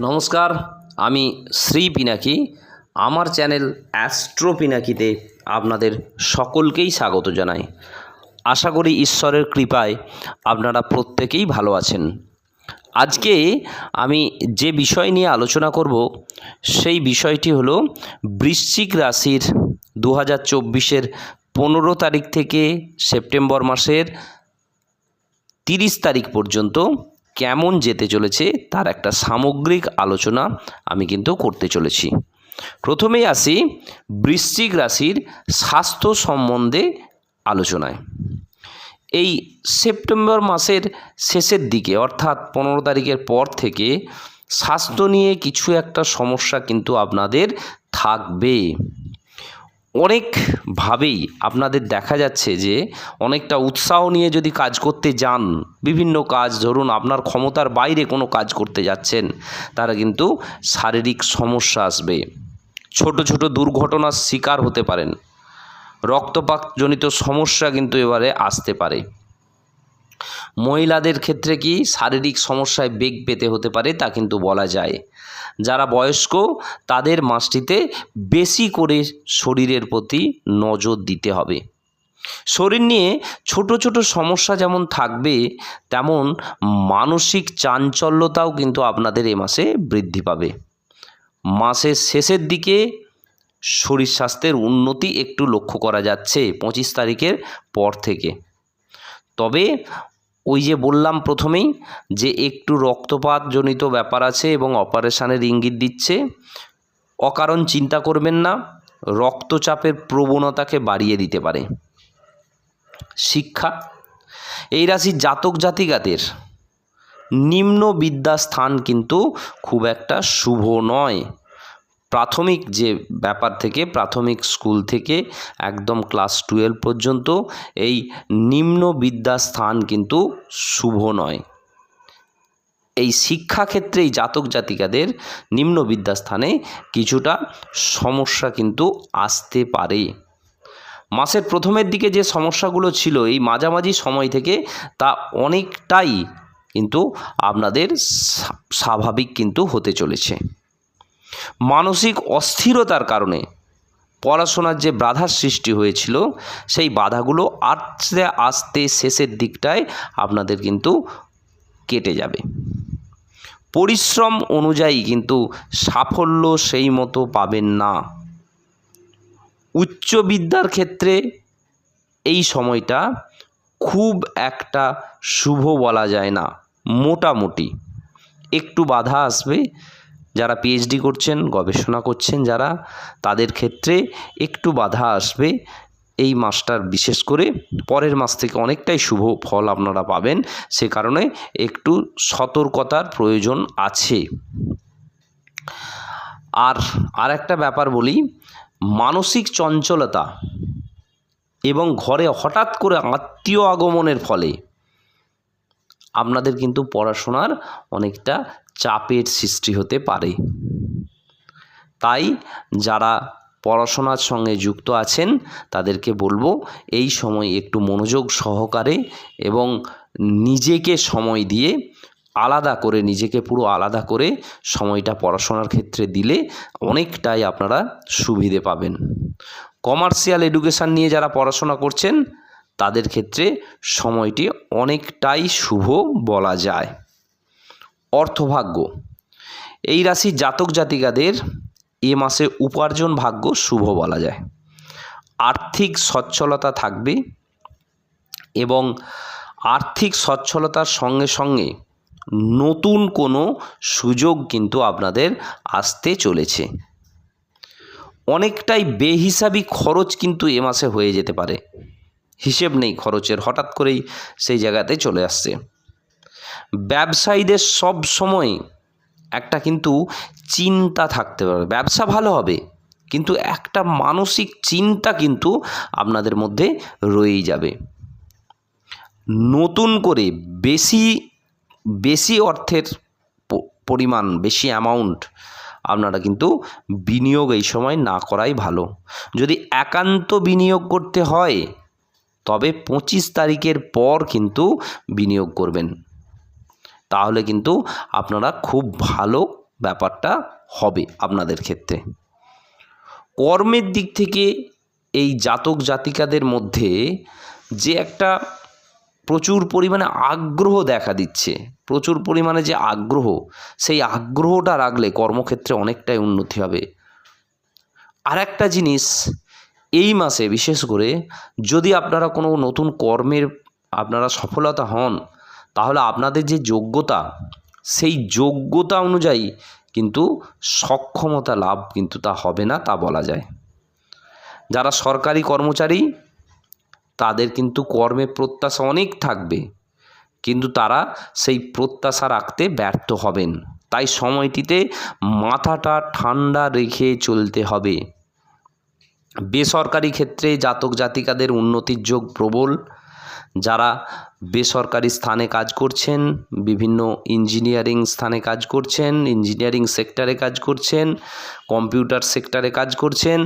নমস্কার, আমি শ্রী পিনাকি। আমার চ্যানেল অ্যাস্ট্রো পিনাকিতে আপনাদের সকলকেই স্বাগত জানাই। আশা করি ঈশ্বরের কৃপায় আপনারা প্রত্যেকেই ভালো আছেন। আজকে আমি যে বিষয় নিয়ে আলোচনা করব সেই বিষয়টি হলো বৃশ্চিক রাশির 2024-এর 15 তারিখ থেকে সেপ্টেম্বর মাসের 30 তারিখ পর্যন্ত কেমন যেতে চলেছে তার একটা সামগ্রিক আলোচনা আমি কিন্তু করতে চলেছি। প্রথমেই আসি বৃশ্চিক রাশির স্বাস্থ্য সম্বন্ধে আলোচনায়। এই সেপ্টেম্বর মাসের শেষের দিকে অর্থাৎ 15 তারিখের পর থেকে স্বাস্থ্য নিয়ে কিছু একটা সমস্যা কিন্তু আপনাদের থাকবে। অনেকভাবেই আপনাদের দেখা যাচ্ছে যে অনেকটা উৎসাহ নিয়ে যদি কাজ করতে যান, বিভিন্ন কাজ ধরুন আপনার ক্ষমতার বাইরে কোনো কাজ করতে যাচ্ছেন, তারা কিন্তু শারীরিক সমস্যা আসবে, ছোট ছোট দুর্ঘটনার শিকার হতে পারেন, রক্তপাতজনিত সমস্যা কিন্তু এবারে আসতে পারে। মহিলাদের ক্ষেত্রে কি শারীরিক সমস্যায় বেগ পেতে হতে পারে তা কিন্তু বলা যায়। যারা বয়স্ক তাদের মাসটিতে বেশি করে শরীরের প্রতি নজর দিতে হবে। শরীর নিয়ে ছোট ছোট সমস্যা যেমন থাকবে, তেমন মানসিক চাঞ্চল্যতাও কিন্তু আপনাদের এ মাসে বৃদ্ধি পাবে। মাসের শেষের দিকে শরীর স্বাস্থ্যের উন্নতি একটু লক্ষ্য করা যাচ্ছে 25 তারিখের পর থেকে। তবে ওই যে বললাম প্রথমেই যে একটু রক্তপাতজনিত ব্যাপার আছে এবং অপারেশনের ইঙ্গিত দিচ্ছে। অকারণ চিন্তা করবেন না, রক্তচাপের প্রবণতাকে বাড়িয়ে দিতে পারে। শিক্ষা, এই রাশির জাতক জাতিকাদের নিম্ন বিদ্যাস্থান কিন্তু খুব একটা শুভ নয়। প্রাথমিক যে ব্যাপার থেকে প্রাথমিক স্কুল থেকে একদম ক্লাস 12 পর্যন্ত এই নিম্ন বিদ্যাস্থান কিন্তু শুভ নয়। এই শিক্ষাক্ষেত্রেই জাতক জাতিকাদের নিম্ন বিদ্যাস্থানে কিছুটা সমস্যা কিন্তু আসতে পারে। মাসের প্রথমের দিকে যে সমস্যাগুলো ছিল এই মাঝামাঝি সময় থেকে তা অনেকটাই কিন্তু আপনাদের স্বাভাবিক কিন্তু হতে চলেছে। মানসিক অস্থিরতার কারণে পড়াশোনার যে বাধার সৃষ্টি হয়েছিল সেই বাধাগুলো আস্তে আস্তে শেষের দিকটায় আপনাদের কিন্তু কেটে যাবে। পরিশ্রম অনুযায়ী কিন্তু সাফল্য সেই মতো পাবেন না। উচ্চ বিদ্যার ক্ষেত্রে এই সময়টা খুব একটা শুভ বলা যায় না, মোটামুটি একটু বাধা আসবে। যারা পিএইচডি করছেন, গবেষণা করছেন যারা, তাদের ক্ষেত্রে একটু বাধা আসবে এই মাসটার। বিশেষ করে পরের মাস থেকে অনেকটাই শুভ ফল আপনারা পাবেন, সে কারণে একটু সতর্কতার প্রয়োজন আছে। আর একটা ব্যাপার বলি, মানসিক চঞ্চলতা এবং ঘরে হঠাৎ করে আত্মীয় আগমনের ফলে আপনাদের কিন্তু পড়াশোনার অনেকটা চাপের সৃষ্টি হতে পারে। তাই যারা পড়াশোনার সঙ্গে যুক্ত আছেন তাদেরকে বলবো এই সময় একটু মনোযোগ সহকারে এবং নিজেকে সময় দিয়ে আলাদা করে, নিজেকে পুরো আলাদা করে সময়টা পড়াশোনার ক্ষেত্রে দিলে অনেকটাই আপনারা সুবিধে পাবেন। কমার্শিয়াল এডুকেশান নিয়ে যারা পড়াশোনা করছেন তাদের ক্ষেত্রে সময়টি অনেকটাই শুভ বলা যায়। অর্থভাগ্য, এই রাশির জাতক জাতিকাদের এ মাসে উপার্জন ভাগ্য শুভ বলা যায়। আর্থিক সচ্ছলতা থাকবে এবং আর্থিক সচ্ছলতার সঙ্গে সঙ্গে নতুন কোনো সুযোগ কিন্তু আপনাদের আসতে চলেছে। অনেকটাই বেহিসাবি খরচ কিন্তু এ মাসে হয়ে যেতে পারে, হিসেব নেই খরচের, হঠাৎ করেই সেই জায়গাতে চলে আসছে। ব্যবসায়ীদের সব সময় একটা কিন্তু চিন্তা থাকতে পারে। ব্যবসা ভালো হবে কিন্তু একটা মানসিক চিন্তা কিন্তু আপনাদের মধ্যে রয়েই যাবে। নতুন করে বেশি অর্থের পরিমাণ, বেশি অ্যামাউন্ট আপনারা কিন্তু বিনিয়োগ এই সময় না করাই ভালো। যদি একান্ত বিনিয়োগ করতে হয় তবে 25 তারিখের পর কিন্তু বিনিয়োগ করবেন, তাহলে কিন্তু আপনারা খুব ভালো ব্যাপারটা হবে আপনাদের ক্ষেত্রে। কর্মের দিক থেকে এই জাতক জাতিকাদের মধ্যে যে একটা প্রচুর পরিমাণে আগ্রহ দেখা দিচ্ছে, প্রচুর পরিমাণে যে আগ্রহ, সেই আগ্রহটা রাখলে কর্মক্ষেত্রে অনেকটাই উন্নতি হবে। আর একটা জিনিস, এই মাসে বিশেষ করে যদি আপনারা কোনো নতুন কর্মের আপনারা সফলতা হন, তাহলে আপনাদের যে যোগ্যতা, সেই যোগ্যতা অনুযায়ী কিন্তু সক্ষমতা লাভ কিন্তু তা হবে না, তা বলা যায়। যারা সরকারি কর্মচারী তাদের কিন্তু কর্মে প্রত্যাশা অনেক থাকবে, কিন্তু তারা সেই প্রত্যাশা রাখতে ব্যর্থ হবেন। তাই সময়টিতে মাথাটা ঠান্ডা রেখে চলতে হবে। বেসরকারি ক্ষেত্রে জাতক জাতিকাদের উন্নতির যোগ প্রবল। যারা বেসরকারি স্থানে কাজ করছেন, বিভিন্ন ইঞ্জিনিয়ারিং স্থানে কাজ করছেন, ইঞ্জিনিয়ারিং সেক্টরে কাজ করছেন, কম্পিউটার সেক্টরে কাজ করছেন,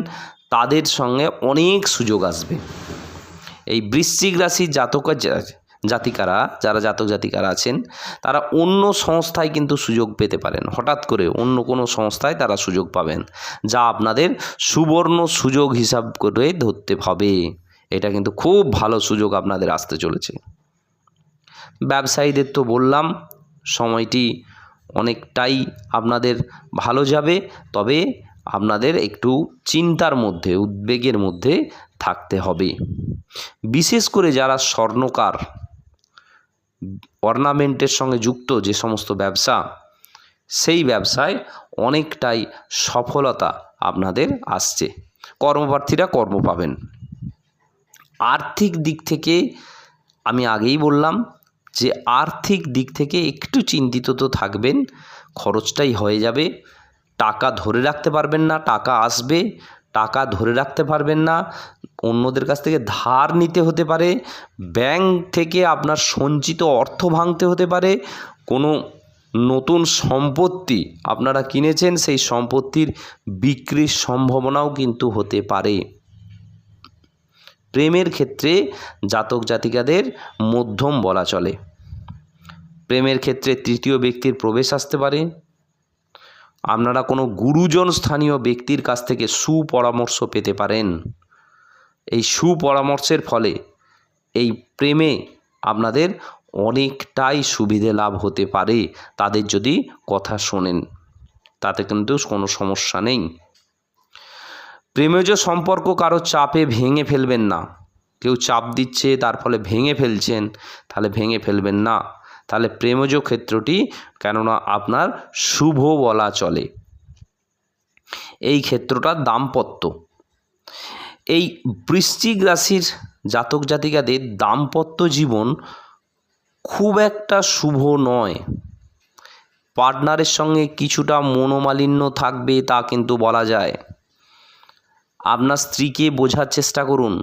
তাদের সঙ্গে অনেক সুযোগ আসবে। এই বৃশ্চিক রাশির জাতিকারা, যারা জাতক জাতিকারা আছেন, তারা অন্য সংস্থায় কিন্তু সুযোগ পেতে পারেন। হঠাৎ করে অন্য কোনো সংস্থায় তারা সুযোগ পাবেন, যা আপনাদের সুবর্ণ সুযোগ হিসাব করে ধরতে হবে। এটা কিন্তু খুব ভালো সুযোগ আপনাদের আসতে চলেছে। ব্যবসায়ীদের তো বললাম, সময়টি অনেকটাই আপনাদের ভালো যাবে, তবে আপনাদের একটু চিন্তার মধ্যে, উদ্বেগের মধ্যে থাকতে হবে। বিশেষ করে যারা স্বর্ণকার, অর্নামেন্টের সঙ্গে যুক্ত যে সমস্ত ব্যবসা, সেই ব্যবসায় অনেকটাই সফলতা আপনাদের আসছে। কর্মপ্রার্থীরা কর্ম পাবেন। আর্থিক দিক থেকে আমি আগেই বললাম যে আর্থিক দিক থেকে একটু চিন্তিত তো থাকবেন, খরচটাই হয়ে যাবে। টাকা ধরে রাখতে পারবেন না, টাকা আসবে, টাকা ধরে রাখতে পারবেন না, অন্যদের কাছ থেকে ধার নিতে হতে পারে, ব্যাংক থেকে আপনার সঞ্চিত অর্থ ভাঙতে হতে পারে, কোনো নতুন সম্পত্তি আপনারা কিনেছেন, সেই সম্পত্তির বিক্রির সম্ভাবনাও কিন্তু হতে পারে। প্রেমের ক্ষেত্রে জাতক জাতিকাদের মধ্যম বলা চলে। প্রেমের ক্ষেত্রে তৃতীয় ব্যক্তির প্রবেশ আসতে পারে। আপনারা কোনো গুরুজন স্থানীয় ব্যক্তির কাছ থেকে সুপরামর্শ পেতে পারেন। এই সুপরামর্শের ফলে এই প্রেমে আপনাদের অনেকটাই সুবিধে লাভ হতে পারে, তাদের যদি কথা শোনেন, তাতে কিন্তু কোনো সমস্যা নেই। প্রেমজ সম্পর্ক কারো চাপে ভেঙে ফেলবেন না। কেউ চাপ দিচ্ছে, তার ফলে ভেঙে ফেলছেন, তাহলে ভেঙে ফেলবেন না। তাহলে প্রেমজ ক্ষেত্রটি কেননা আপনার শুভ বলা চলে। এই ক্ষেত্রটা দাম্পত্য। এই বৃশ্চিক রাশির জাতক জাতিকাদের দাম্পত্য জীবন খুব একটা শুভ নয়। পার্টনারের সঙ্গে কিছুটা মনোমালিন্য থাকবে, তা কিন্তু বলা যায়। আপনার স্ত্রীকে বোঝার চেষ্টা করুন।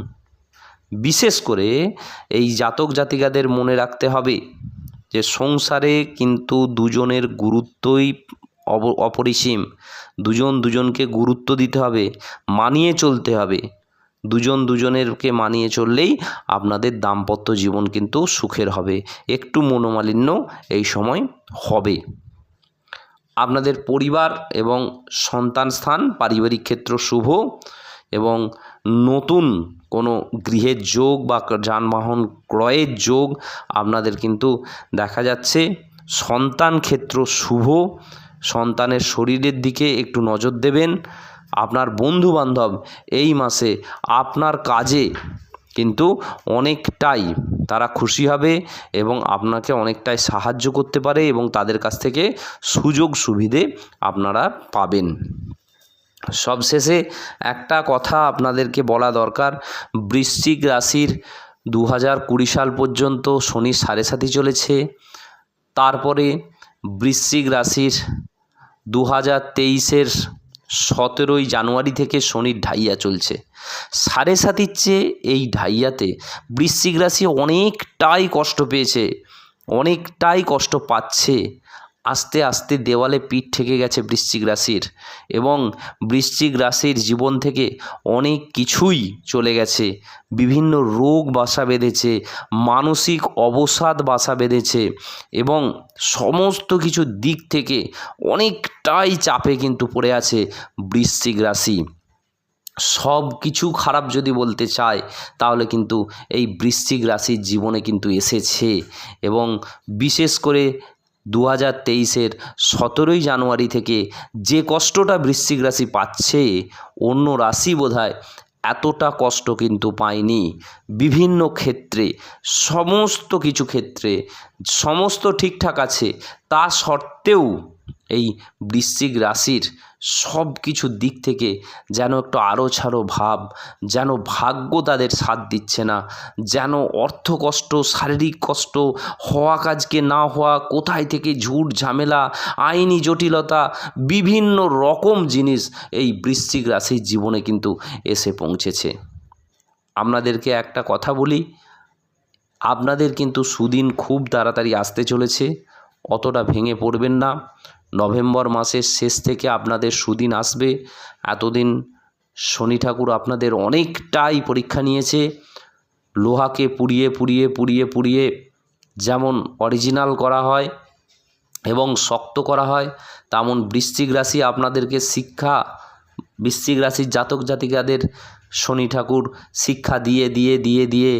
বিশেষ করে এই জাতক জাতিকাদের মনে রাখতে হবে যে সংসারে কিন্তু দুজনের গুরুত্বই অপরিসীম। দুজন দুজনকে গুরুত্ব দিতে হবে, মানিয়ে চলতে হবে। দুজন দুজনেরকে মানিয়ে চললেই আপনাদের দাম্পত্য জীবন কিন্তু সুখের হবে। একটু মনোমালিন্য এই সময় হবে। আপনাদের পরিবার এবং সন্তান স্থান, পারিবারিক ক্ষেত্র শুভ, এবং নতুন কোনো গৃহের যোগ বা যানবাহন ক্রয়ের যোগ আপনাদের কিন্তু দেখা যাচ্ছে। সন্তান ক্ষেত্র শুভ। সন্তানের শরীরের দিকে একটু নজর দেবেন। আপনার বন্ধুবান্ধব এই মাসে আপনার কাজে কিন্তু অনেকটাই তারা খুশি হবে এবং আপনাকে অনেকটাই সাহায্য করতে পারে, এবং তাদের কাছ থেকে সুযোগ সুবিধে আপনারা পাবেন। সবশেষে একটা কথা আপনাদেরকে বলা দরকার। বৃশ্চিক রাশির 2020 সাল পর্যন্ত শনি 7.5 চলেছে। তারপরে বৃশ্চিক রাশির 2023-এর 17 জানুয়ারি থেকে শনির ঢাইয়া চলছে। 7.5 চেয়ে এই ঢাইয়াতে বৃশ্চিক রাশি অনেকটাই কষ্ট পেয়েছে, অনেকটাই কষ্ট পাচ্ছে। আস্তে আস্তে দেওয়ালে পিঠ ঠেকে গেছে বৃশ্চিক রাশির, এবং বৃশ্চিক রাশির জীবন থেকে অনেক কিছুই চলে গেছে। বিভিন্ন রোগ বাসা বেঁধেছে, মানসিক অবসাদ বাসা বেঁধেছে, এবং সমস্ত কিছু দিক থেকে অনেকটাই চাপে কিন্তু পড়ে আছে বৃশ্চিক রাশি। সব কিছু খারাপ যদি বলতে চায় তাহলে কিন্তু এই বৃশ্চিক রাশির জীবনে কিন্তু এসেছে। এবং বিশেষ করে 2023-এর 17ই জানুয়ারি থেকে যে কষ্টটা বৃশ্চিক রাশি পাচ্ছে, অন্য রাশি বোধহয় এতটা কষ্ট কিন্তু পায়নি। বিভিন্ন ক্ষেত্রে, সমস্ত কিছু ক্ষেত্রে সমস্ত ঠিকঠাক আছে, তা সত্ত্বেও এই বৃশ্চিক রাশির সব কিছু দিক থেকে যেন একটু আড়োছাড়ো ভাব, যেন ভাগ্য তাদের সাথ দিচ্ছে না, যেন অর্থ কষ্ট, শারীরিক কষ্ট, হওয়া কাজকে না হওয়া, কোথায় থেকে ঝুট ঝামেলা, আইনি জটিলতা, বিভিন্ন রকম জিনিস এই বৃশ্চিক রাশির জীবনে কিন্তু এসে পৌঁছেছে। আপনাদেরকে একটা কথা বলি, আপনাদের কিন্তু সুদিন খুব তাড়াতাড়ি আসতে চলেছে, অতটা ভেঙে পড়বেন না। নভেম্বর মাসের শেষ থেকে আপনাদের সুদিন আসবে। এতদিন শনি ঠাকুর আপনাদের অনেকটাই পরীক্ষা নিয়েছে। লোহাকে পুড়িয়ে পুড়িয়ে পুড়িয়ে পুড়িয়ে যেমন অরিজিনাল করা হয় এবং শক্ত করা হয়, তেমন বৃশ্চিক রাশি আপনাদেরকে শিক্ষা, বৃশ্চিক রাশির জাতক জাতিকাদের শনি ঠাকুর শিক্ষা দিয়ে দিয়ে দিয়ে দিয়ে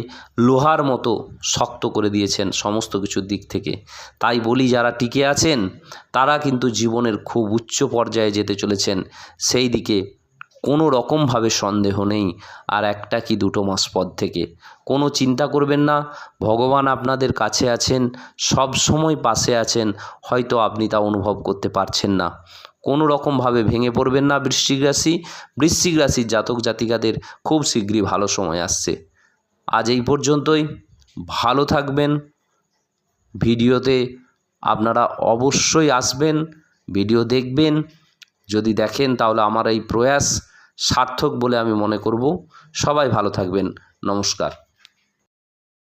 লোহার মতো শক্ত করে দিয়েছেন সমস্ত কিছুর দিক থেকে। তাই বলি, যারা টিকে আছেন তারা কিন্তু জীবনের খুব উচ্চ পর্যায়ে যেতে চলেছেন, সেই দিকে কোনো রকমভাবে সন্দেহ নেই। আর একটা কি 2 মাস পর থেকে কোনো চিন্তা করবেন না, ভগবান আপনাদের কাছে আছেন, সব সময় পাশে আছেন, হয়তো আপনি তা অনুভব করতে পারছেন না। কোনো রকমভাবে ভেঙে পড়বেন না বৃশ্চিক রাশি। বৃশ্চিক রাশির জাতক জাতিকাদের খুব শীঘ্রই ভালো সময় আসছে। আজ এই পর্যন্তই। ভালো থাকবেন। ভিডিওতে আপনারা অবশ্যই আসবেন, ভিডিও দেখবেন। যদি দেখেন তাহলে আমার এই প্রয়াস সার্থক বলে আমি মনে করব। সবাই ভালো থাকবেন। নমস্কার।